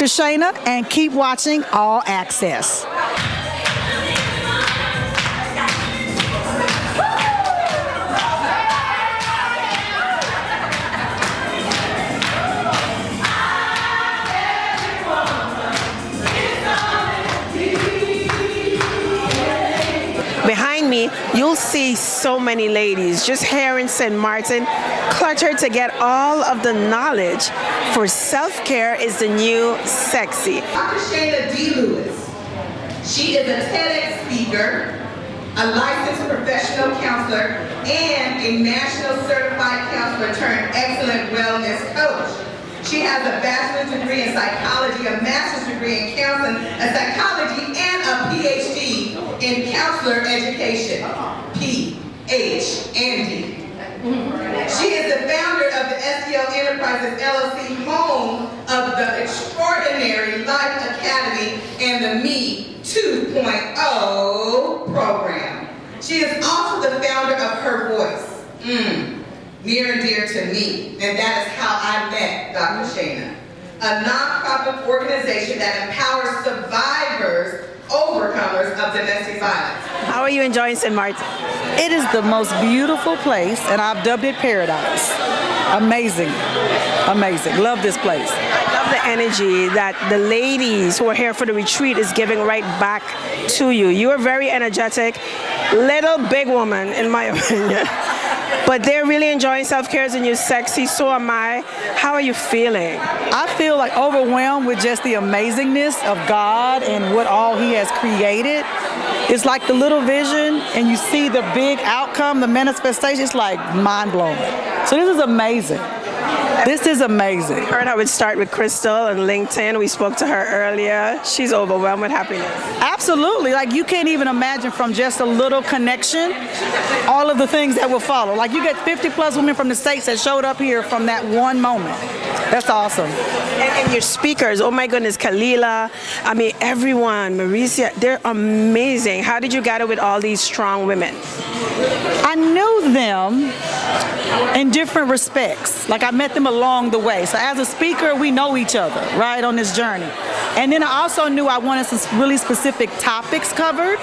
Dr. Shana, and keep watching All Access. Behind me, you'll see so many ladies just here in St. Maarten, cluttered to get all of the knowledge, for self-care is the new sexy. Dr. Shana D. Lewis. She is a TEDx speaker, a licensed professional counselor, and a national certified counselor turned excellent wellness coach. She has a bachelor's degree in psychology, a master's degree in counseling, a psychology, and a PhD in counselor education. P-H-N-D. She is the founder of the SEL Enterprises LLC, home of the Extraordinary Life Academy and the Me 2.0 program. She is also the founder of Her Voice, near and dear to me, and that is how I met Dr. Shana, a nonprofit organization that empowers survivors, overcomers of domestic violence. How are you enjoying St. Maarten? It is the most beautiful place, and I've dubbed it paradise. Amazing. Amazing. Love this place. I love the energy that the ladies who are here for the retreat is giving right back to you. You are very energetic, little big woman, in my opinion. But they're really enjoying self-care as a new sexy, so am I. How are you feeling? I feel like overwhelmed with just the amazingness of God and what all He has created. It's like the little vision, and you see the big outcome, the manifestation. It's like mind-blowing. So this is amazing. This is amazing. We heard how it started with Crystal on LinkedIn. We spoke to her earlier. She's overwhelmed with happiness. Absolutely. Like, you can't even imagine from just a little connection all of the things that will follow. Like, you get 50 plus women from the States that showed up here from that one moment. That's awesome. And your speakers, oh my goodness, Kalila, I mean, everyone, Maricia, they're amazing. How did you gather with all these strong women? I knew them in different respects. Like, I met them along the way. So as a speaker, we know each other, right, on this journey. And then I also knew I wanted some really specific topics covered.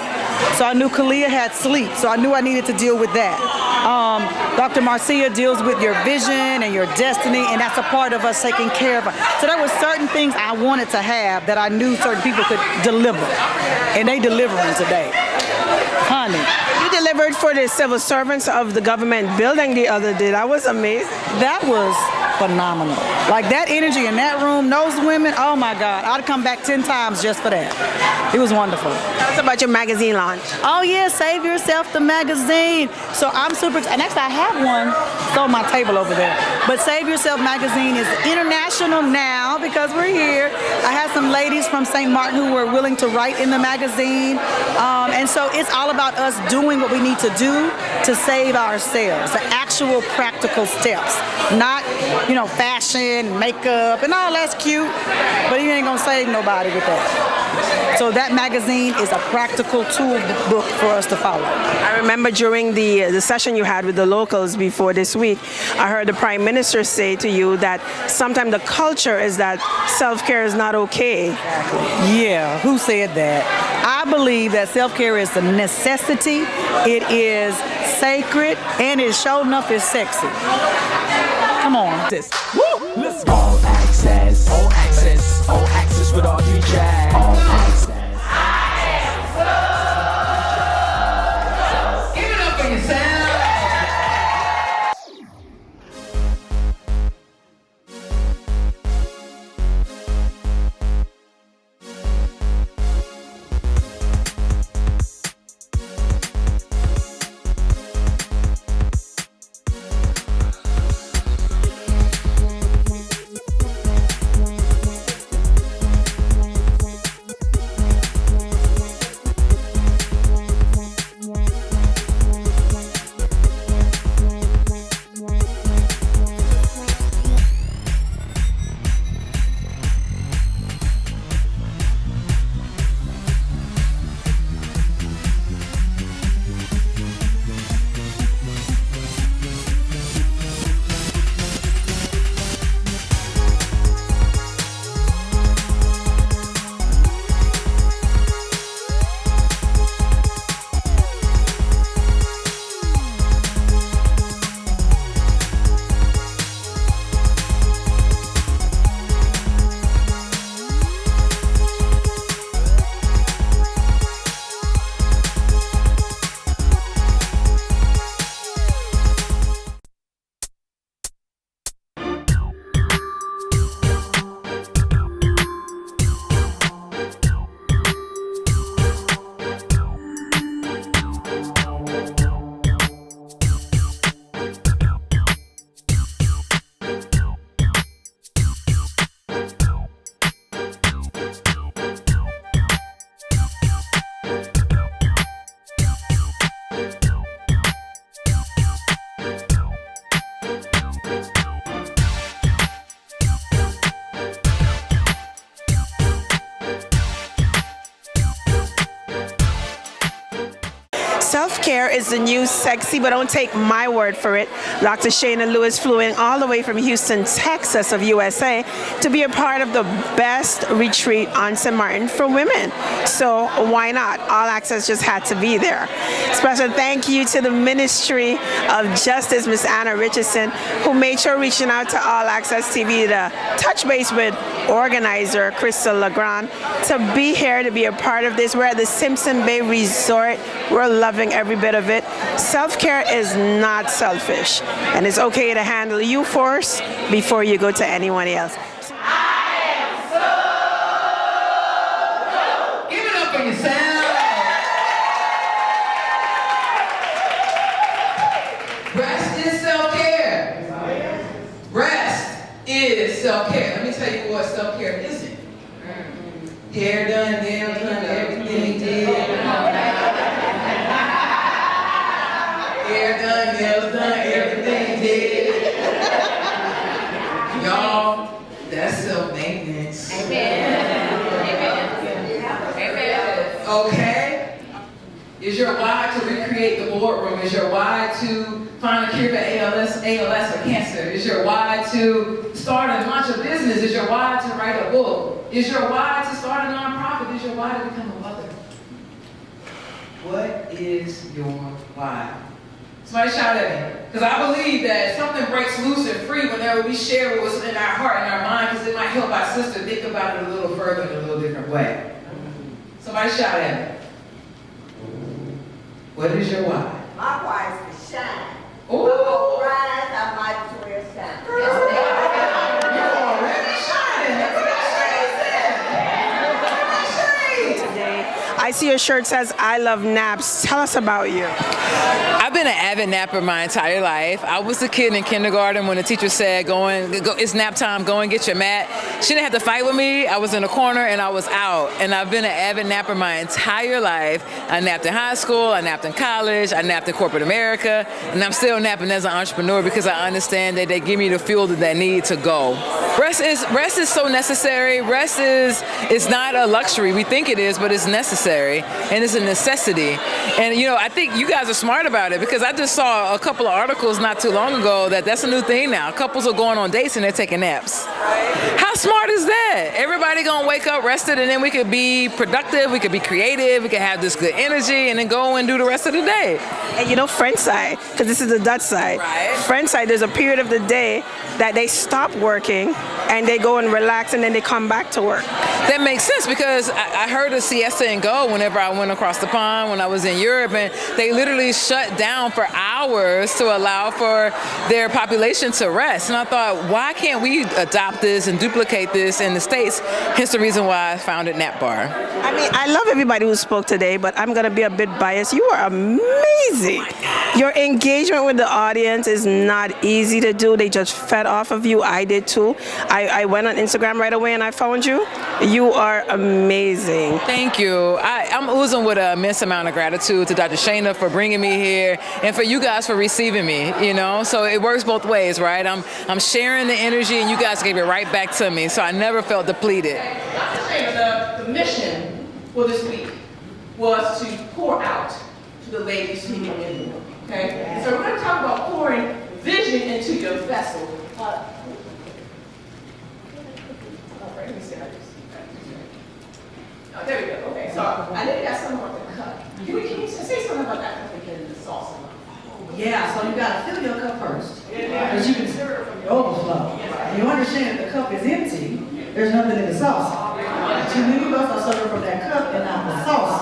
So I knew Kalia had sleep, so I knew I needed to deal with that. Dr. Marcia deals with your vision and your destiny, and that's a part of us taking care of her. So there were certain things I wanted to have that I knew certain people could deliver, and they delivering today. Honey. You delivered for the civil servants of the government building the other day. That was amazing. That was phenomenal. Like, that energy in that room, those women, oh my God, I'd come back 10 times just for that. It was wonderful. Tell us about your magazine launch. Oh yeah, Save Yourself, the magazine. So I'm super, and actually I have one, it's on my table over there. But Save Yourself magazine is international now because we're here. I had some ladies from St. Maarten who were willing to write in the magazine. And so it's all about us doing what we need to do to save ourselves, the actual practical steps, not, fashion, makeup, and all that's cute, but you ain't gonna save nobody with that. So that magazine is a practical tool book for us to follow. I remember during the session you had with the locals before this week, I heard the Prime Minister say to you that sometimes the culture is that self-care is not okay. Yeah, who said that? I believe that self-care is a necessity, it is sacred, and it sure enough is sexy. Come on. Woo! Let's go. All access, all access, all access with all three tracks. All access. Give it up for yourself. self-care is the new sexy, but don't take my word for it. Dr. Shana Lewis flew in all the way from Houston, Texas of USA to be a part of the best retreat on St. Maarten for women. So why not? All Access just had to be there. Special thank you to the Ministry of Justice, Miss Anna Richardson, who made sure reaching out to All Access TV to touch base with organizer Crystal Legrand to be here, to be a part of this. We're at the Simpson Bay Resort. We're loving every bit of it. Self-care is not selfish, and it's okay to handle you first before you go to anyone else. Give it up for yourself. Rest is self-care. Rest is self-care. Let me tell you what self-care isn't. Hair done, nails done, everything did. Hair done, nails done, everything did. Y'all, that's self-maintenance. Okay? Is your why to recreate the boardroom? Is your why to find a cure for ALS or cancer? Is your why to start and launch a business? Is your why to write a book? Is your why to start a nonprofit? Is your why to become a mother? What is your why? Somebody shout at me. Because I believe that something breaks loose and free whenever we share what's in our heart and our mind, because it might help our sister think about it a little further in a little different way. Somebody shout at me. What is your why? My why is to shine. Ooh. I'm gonna rise, I might as well shine. You're already shining. That's what I see your shirt says, I love naps. Tell us about you. I've been an avid napper my entire life. I was the kid in kindergarten when the teacher said, go, it's nap time, go and get your mat. She didn't have to fight with me. I was in a corner and I was out. And I've been an avid napper my entire life. I napped in high school, I napped in college, I napped in corporate America, and I'm still napping as an entrepreneur because I understand that they give me the fuel that I need to go. Rest is so necessary. Rest is not a luxury. We think it is, but it's necessary, and it's a necessity. And you know, I think you guys are smart about it because I just saw a couple of articles not too long ago that's a new thing now. Couples are going on dates and they're taking naps. How smart is that? Everybody gonna wake up rested, and then we could be productive, we could be creative, we could have this good energy, and then go and do the rest of the day. And you know, French side, because this is the Dutch side. Right. French side, there's a period of the day that they stop working and they go and relax, and then they come back to work. That makes sense because I heard of siesta and go whenever I went across the pond when I was in Europe, and they literally shut down for hours to allow for their population to rest. And I thought, why can't we adopt this and duplicate this in the States? Hence the reason why I founded Nap Bar. I mean, I love everybody who spoke today, but I'm going to be a bit biased. You are amazing. Your engagement with the audience is not easy to do. They just fed off of you. I did too. I went on Instagram right away and I found you. You are amazing. Thank you. I'm oozing with an immense amount of gratitude to Dr. Shana for bringing me here and for you guys for receiving me, you know? So it works both ways, right? I'm sharing the energy and you guys gave it right back to me, so I never felt depleted. Dr. Shana, the mission for this week was to pour out to the ladies who are in the room, okay? So we're going to talk about pouring vision into your vessel. Let me see how you see that. Oh, there we go. Okay, so I know you got something on the cup. Can you say something about that cup again in the sauce? Yeah, so you gotta fill your cup first. Because you can stir it from your overflow. You understand if the cup is empty, there's nothing in the sauce. So when you go serve from that cup and not the sauce,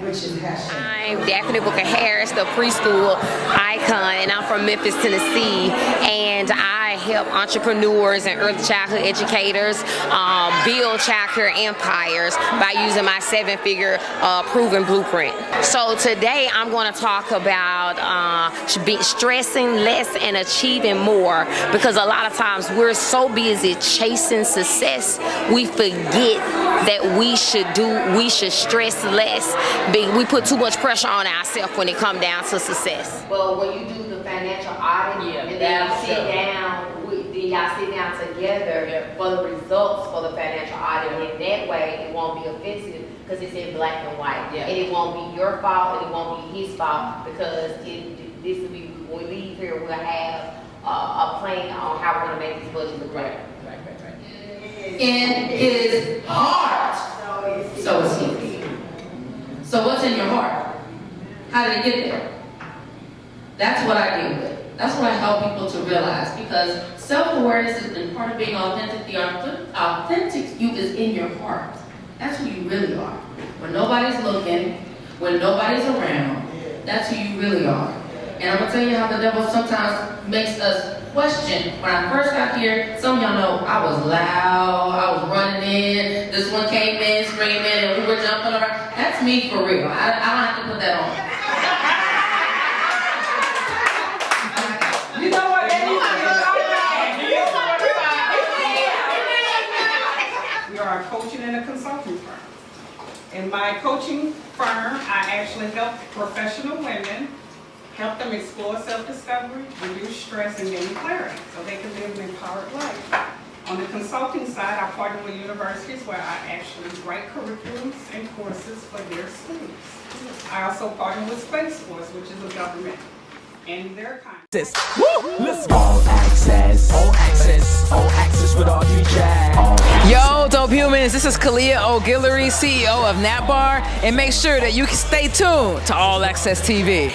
which is hash. I'm Daphne Booker Harris, the preschool icon, and I'm from Memphis, Tennessee, and I help entrepreneurs and early childhood educators build childcare empires by using my 7-figure proven blueprint. So today I'm going to talk about stressing less and achieving more, because a lot of times we're so busy chasing success, we forget that we should stress less. We put too much pressure on ourselves when it comes down to success. Well, when you do the financial audit, and then you sit down, y'all sit down together for the results for the financial audit, and in that way it won't be offensive. because it's in black and white. And it won't be your fault and it won't be his fault because this will be, when we leave here, we'll have a plan on how we're going to make this budget look right. In his heart, so is he. So what's in your heart? How did it get there? That's what I deal with. That's what I help people to realize, because self-awareness is part of being authentic. The authentic you is in your heart. That's who you really are. When nobody's looking, when nobody's around, that's who you really are. And I'm gonna tell you how the devil sometimes makes us question. When I first got here, some of y'all know I was loud, I was running in, this one came in screaming, and we were jumping around. That's me for real. I don't have to put that on. You know what? We are a coaching and a consulting firm. In my coaching firm, I actually help professional women, help them explore self-discovery, reduce stress, and gain clarity so they can live an empowered life. On the consulting side, I partner with universities where I actually write curriculums and courses for their students. I also partner with Space Force, which is a government and their kind. Let's go. All access with Audrey Jack. Yo, dope humans, this is Kalia O'Guillory, CEO of NAPBAR, and make sure that you can stay tuned to All Access TV.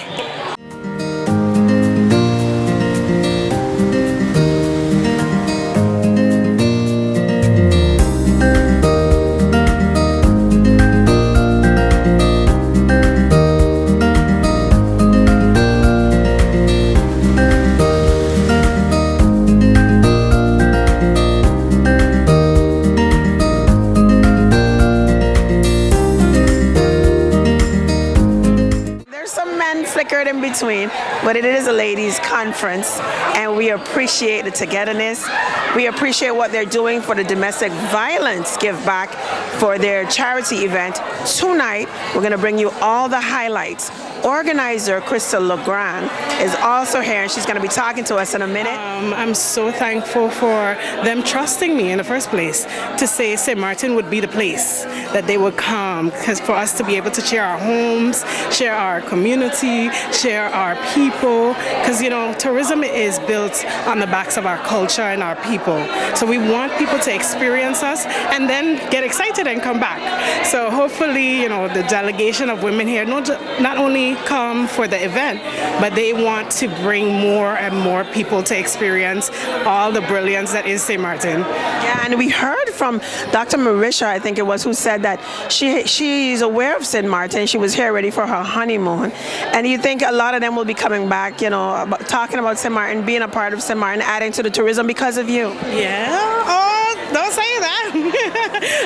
In between, but it is a ladies' conference, and we appreciate the togetherness. We appreciate what they're doing for the domestic violence give back for their charity event tonight. We're going to bring you all the highlights. Organizer Crystal Legrand is also here, and she's going to be talking to us in a minute. I'm so thankful for them trusting me in the first place to say St. Maarten would be the place that they would come, because for us to be able to share our homes, share our community, share our people, because you know tourism is built on the backs of our culture and our people. So we want people to experience us and then get excited and come back. So hopefully, you know, the delegation of women here not only come for the event, but they want to bring more and more people to experience all the brilliance that is St. Maarten. Yeah, and we heard from Dr. Marisha, I think it was, who said that she's aware of St. Maarten. She was here ready for her honeymoon. And you think a lot of them will be coming back, you know, talking about St. Maarten, being a part of St. Maarten, adding to the tourism because of you? Yeah. Oh, don't say that.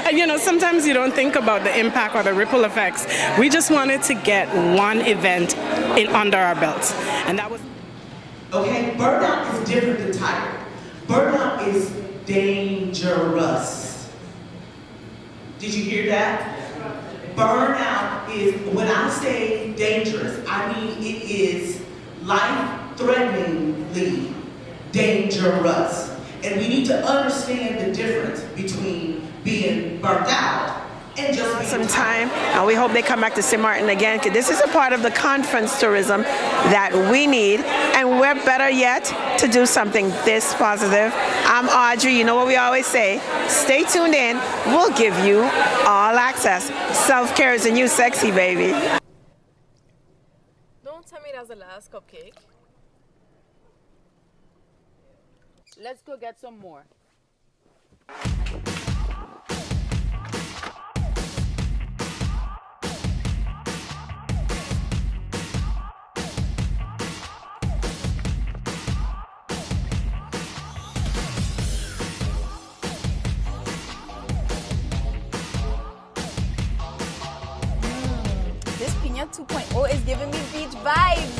And you know, sometimes you don't think about the impact or the ripple effects. We just wanted to get one event under our belts, and that was. Okay, burnout is different than tired. Burnout is dangerous. Did you hear that? Burnout is, when I say dangerous, I mean it is life-threateningly dangerous. And we need to understand the difference between being burnt out and just being some time, and we hope they come back to St. Maarten again, because this is a part of the conference tourism that we need, and we're better yet to do something this positive. I'm Audrey. You know what we always say, stay tuned in. We'll give you all access. Self-care is a new sexy, baby. Don't tell me that's the last cupcake. Let's go get some more. This Piña 2.0 is giving me beach vibes.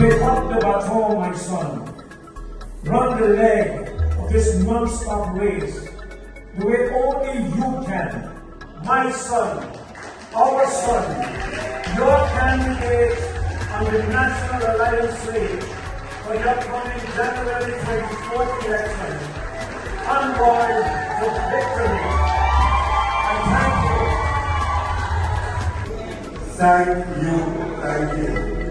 Pick up the baton, my son. Run the leg of this non-stop race the way only you can. My son, our son, your candidate on the National Alliance stage for the upcoming January 24th election. Onward to victory. I thank you. Thank you.